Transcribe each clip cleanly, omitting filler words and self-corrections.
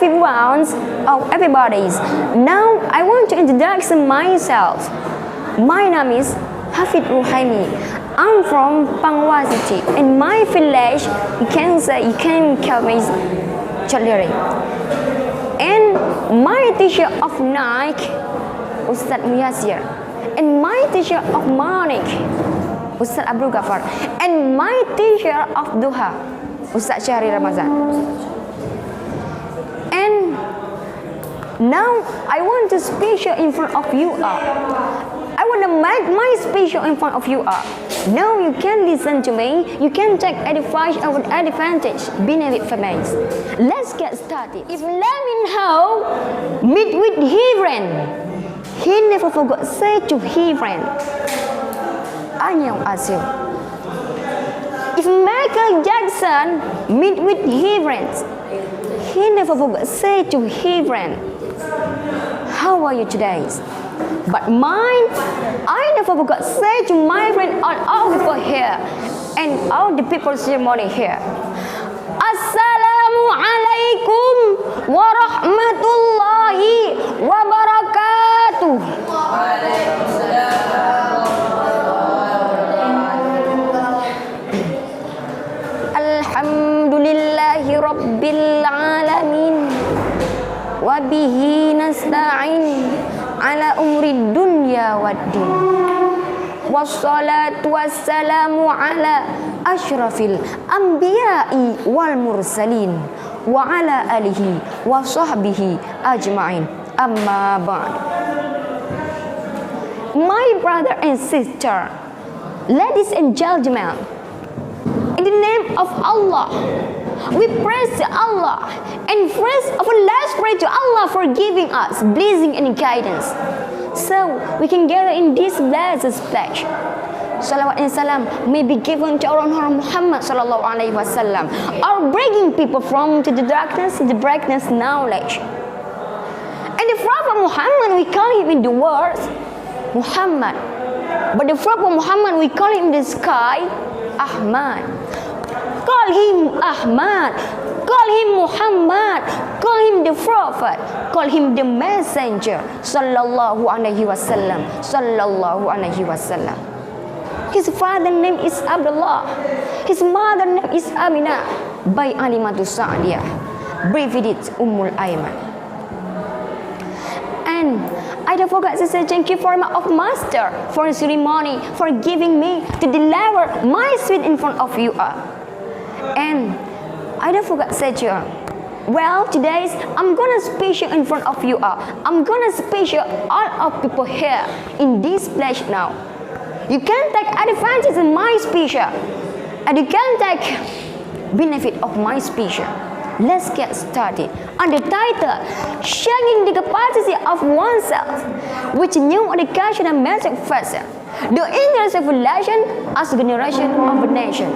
everybody's. Now I want to introduce myself. My name is Hafid Ruhaimi. I'm from Pangwa City. In my village, you can call me Djulaidi. And my teacher of night, Ustaz Muyasir. And my teacher of morning, Ustaz Abdul Ghaffar. And my teacher of duha, Ustaz Syahri Ramazan. And now I want to speak in front of you all. I want to make my speech in front of you all. Now you can listen to me. You can take advice or advantage, benefit from me. Let's get started. If Lamin How meet with his friend, he never forgot say to his friend, "Annyeonghaseyo." If Michael Jackson meet with his friends, he never forgot say to his friend, "How are you today?" But mine, I never forgot say to my friend all people here and all the people ceremony here, Assalamu alaikum warahmatullahi wabarakatuh. Alhamdulillahi rabbil alamin wa bihi nasta'in ala umri dunya waddin wassalatu wassalamu ala asyrafil anbiya'i wal mursalin wa ala alihi wa sahbihi ajma'in, amma ba'd. My brother and sister, ladies and gentlemen, in the name of Allah, we praise Allah, and first of all, let's pray to Allah for giving us blessing and guidance, so we can gather in this blessed place. Salawat and salam may be given to our Honorable Muhammad sallallahu alaihi wasallam, our bringing people from to the darkness to the brightness knowledge. And the Prophet Muhammad, we call him in the words Muhammad, but the Prophet Muhammad, we call him in the sky Ahmad. Call him Ahmad, call him Muhammad, call him the Prophet, call him the Messenger, sallallahu alaihi wasallam, sallallahu alaihi wasallam. His father name is Abdullah, his mother name is Aminah by Alimatu Sa'diyah, brevetted Ummul Aiman. And I don't forget to say thank you for my master for the ceremony, for giving me to deliver my sweet in front of you all. And I don't forget to say to you, well, today I'm gonna speak in front of you all. I'm gonna speak all of people here in this place now. You can take advantage of my speech, and you can take benefit of my speech. Let's get started. On the title, Sharing the Capacity of Oneself, which new education and magic facet, the English revelation as generation of a nation.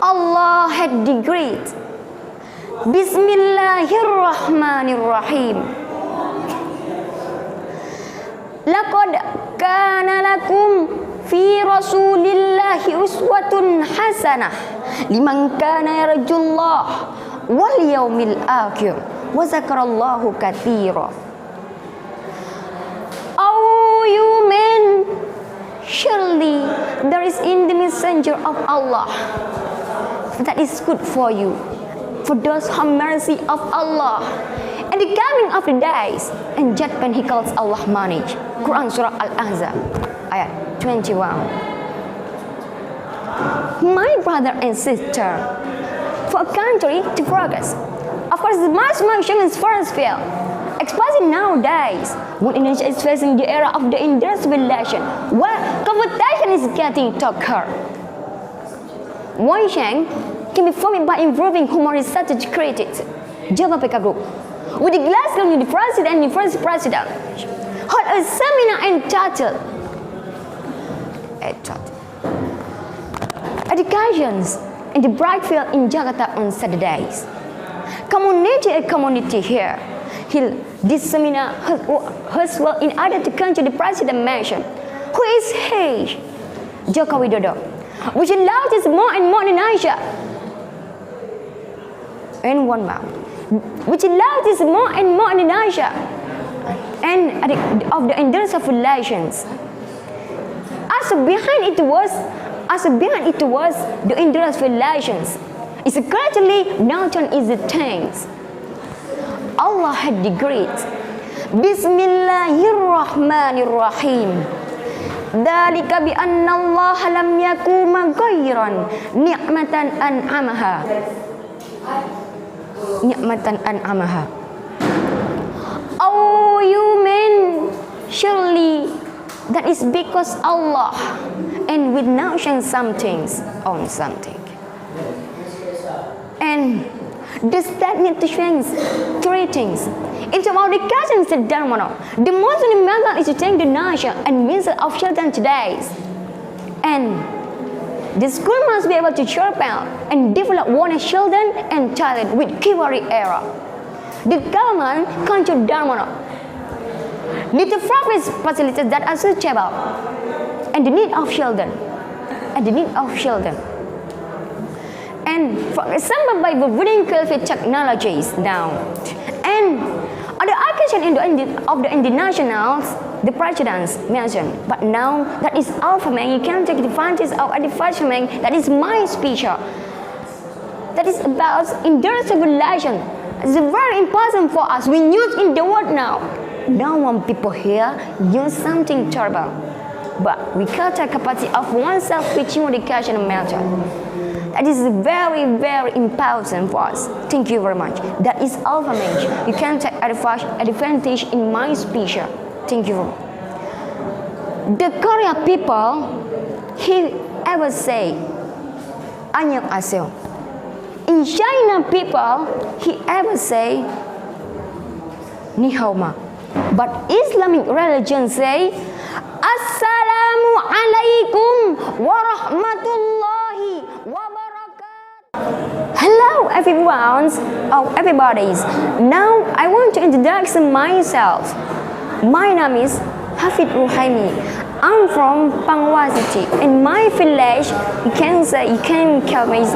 Allah had decreed, Bismillahirrahmanirrahim. Laqad kana lakum fi rasulillahi uswatun hasanah liman kana yarjullah wal yawmil akhir wa zakarallahu katsira. Oh, you men, surely there is in the messenger of Allah that is good for you, for those who have mercy of Allah, and the coming of the days and judgment he calls Allah manage. Quran Surah Al-Ahzab ayat 21. My brother and sister, for a country to progress, of course the mass function is first fail, especially nowadays when Indonesia is facing the era of the industrialization, where competition is getting tougher. One change can be formed by improving human research created Java PK Group with the Glasgow University and University President hold a seminar entitled Educations in the Bright Field in Jakarta on Saturdays. Community here. This seminar has well in order to continue the President mentioned, who is he? Joko Widodo, which allows us more and more in Asia and 1 month, which allows more and more Indonesia and of the endurance of relations. As behind it was the endurance relations. It's gradually nurtured is the things. Allah had decreed. Bismillahirrahmanirrahim. Dzalika bi anna Allah lam yakum ghairan ni'matan an'amaha. Oh, you mean surely that is because Allah and with notion something on something. And does that need to change 3 things? It's about the questions that Dharma. The most fundamental is to change the nation and means of children today. And the school must be able to sharpen and develop one children and talent with keyword era. The government control Dharma. Need to provide facilities that are suitable and the need of children. And for example, by providing qualified technologies now. And on the occasion of the internationals, the presidents mentioned, but now that is alphabet, you can take advantage of advertisement. That is my speech. That is about intercivilization. It's very important for us. We use in the world now. No one people here use something terrible, but we cut the capacity of oneself with communication method. That is very, very important for us. Thank you very much. That is alphabet. You can take advantage in my speech. Thank you. The Korean people, he ever say, 안녕하세요. In China people, he ever say, ni hao ma. But Islamic religion say, Assalamu alaikum warahmatullahi wabarakatuh. Hello everyone, everybody. Now I want to introduce myself. My name is Hafid Ruhaimi. I'm from Pangwa City. In my village, you can call me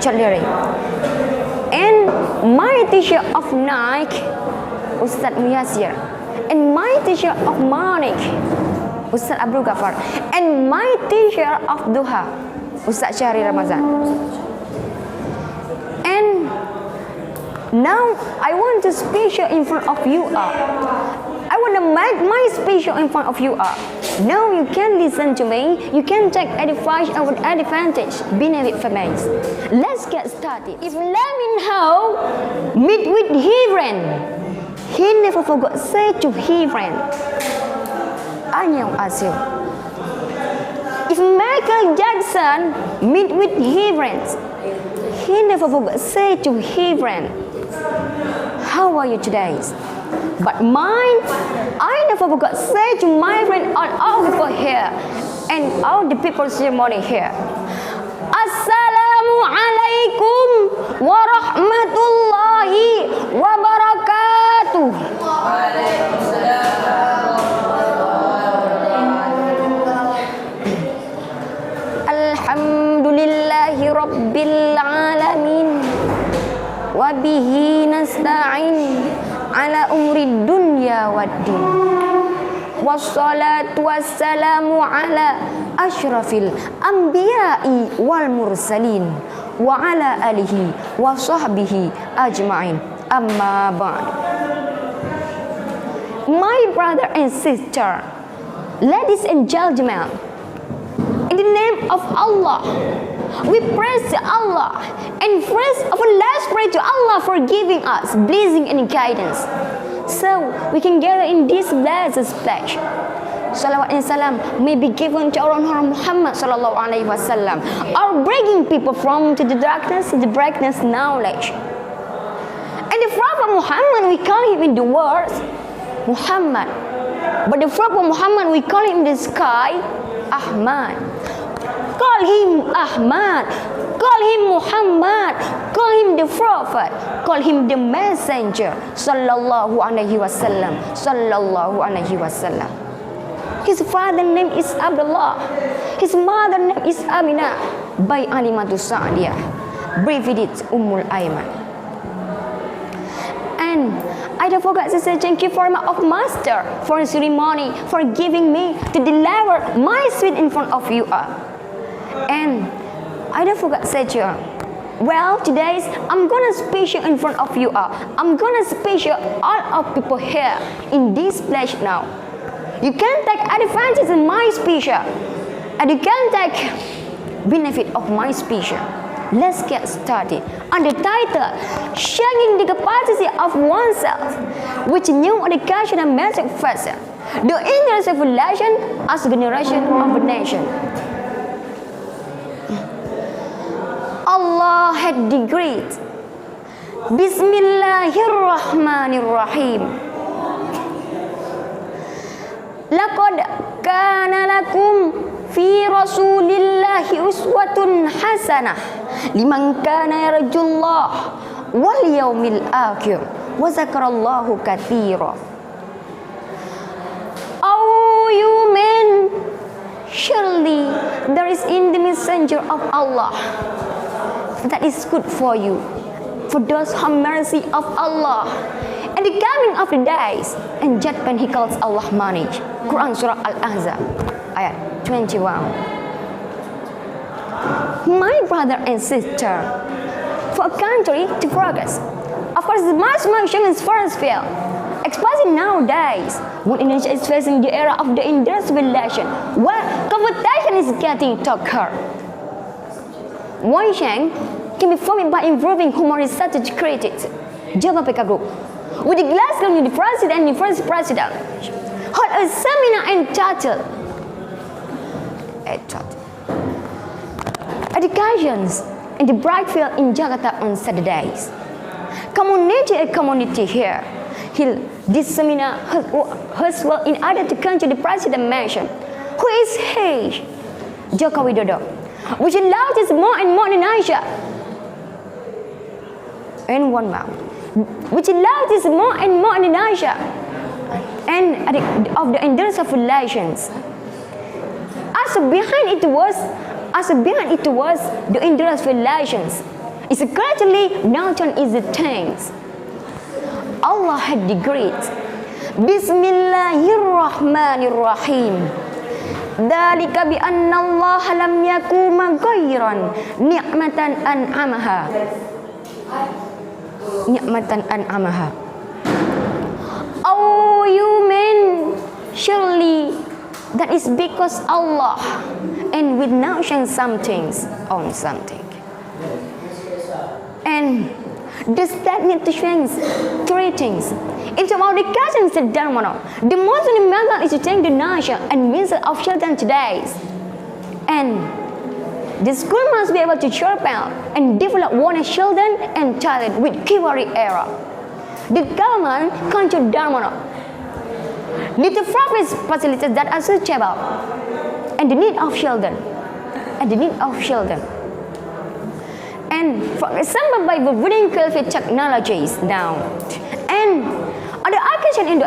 Djulaidi. And my teacher of night, Ustaz Muyasir. And my teacher of morning, Ustaz Abdul Ghafar. And my teacher of duha, Ustaz Syahri Ramazan. And now I want to speak in front of you all. I want to make my speech in front of you all. Now you can listen to me. You can take advantage, benefit from me. Let's get started. If Lamin Ho meet with his friend, he never forgot say to his friend, 안녕하세요. If Michael Jackson meet with his friends, he never forgot say to his friend, how are you today? But mine, I never forgot say to my friend and all people here and all the people ceremony here, Assalamu alaikum warahmatullahi wabarakatuh. Alhamdulillahi rabbil alamin wa bihi nasta'in ala umri dunya waddin. Wassalatu wassalamu ala ashrafil anbiya'i wal mursalin wa ala alihi wa sahbihi ajma'in. Amma ba'd. My brother and sister, ladies and gentlemen, in the name of Allah, we praise Allah and praise our last prayer to Allah for giving us blessing and guidance, so we can gather in this blessed place. Salawat and salam may be given to our Lord Muhammad sallallahu alaihi wasallam, our bringing people from to the darkness to the brightness knowledge. And the Prophet Muhammad, we call him in the world Muhammad, but the Prophet Muhammad, we call him in the sky Ahmad. Call him Ahmad, call him Muhammad, call him the Prophet, call him the Messenger, sallallahu alaihi wasallam, sallallahu alaihi wasallam. His father name is Abdullah, his mother name is Aminah by Alimatu Sa'diyah, brevetted Ummul Aiman. And I don't forget to say thank you for my of master for the ceremony, for giving me to deliver my sweet in front of you all. And I don't forget to say to you, well, today I'm gonna speak in front of you all. I'm gonna speak all of people here in this place now. You can take advantage of my speech, and you can take benefit of my speech. Let's get started. On the title, Sharing the Capacity of Oneself, which new educational message first, the English revelation as generation of a nation. Allah had decreed, Bismillahirrahmanirrahim. Laqad kana lakum fi rasulillahi uswatun hasanah liman kana yarjullah wal yawmil akhir wa zakarallahu katsira. Oh, you men, surely there is in the messenger of Allah that is good for you, for those who have mercy of Allah, and the coming of the days and judgment he calls Allah manage. Quran Surah Al-Ahzab ayat 21. My brother and sister, for a country to progress, of course the mass motion is first field, especially nowadays when Indonesia is facing the era of the industrialization, where competition is getting tougher. One change can be formed by improving human research created Java PK Group with the Glasgow University and University President hold a seminar entitled Educations in the Bright Field in Jakarta on Saturdays. Community here. This seminar has well in order to control the President mentioned. Who is he? Joko Widodo, which allows us more and more in Asia. And one more, which allows us more and more in Asia, and of the industrial relations. As behind it was the industrial relations. It's gradually nurtured is the things. Allah had decreed, Bismillahirrahmanirrahim. Dzalika bi anna Allah lam yakum ghairan ni'matan an'amaha. Oh, you men, surely that is because Allah and with notion something on something. And the statement to change three things. In terms of education, the Dharma, the most fundamental is to change the nation and means of children today. And the school must be able to sharpen and develop one children and talent with keyword era. The government control Dharma, need to provide facilities that are suitable and the need of children. And for example, by providing qualified technologies now, and on the occasion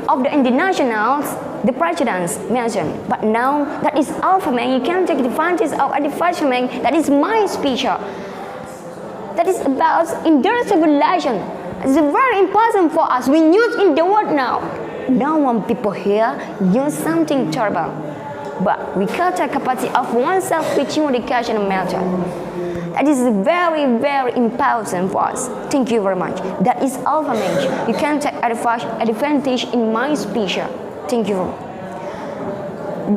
of the internationals, the presidents mentioned, but now that is alpha man, you can take advantage of advertisement. That is my speech. That is about industrial relation. It's very important for us. We use in the world now. No one people here use something terrible, but we can't take capacity of oneself teaching education matter. That is very, very important for us. Thank you very much. That is alpha man. You can take advantage in my speech. Thank you.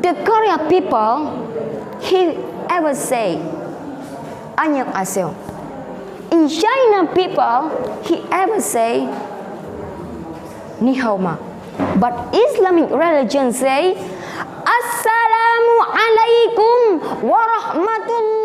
The Korea people, he ever say, 안녕하세요. In China people, he ever say, ni hao ma. But Islamic religion say, Assalamu alaikum warahmatullahi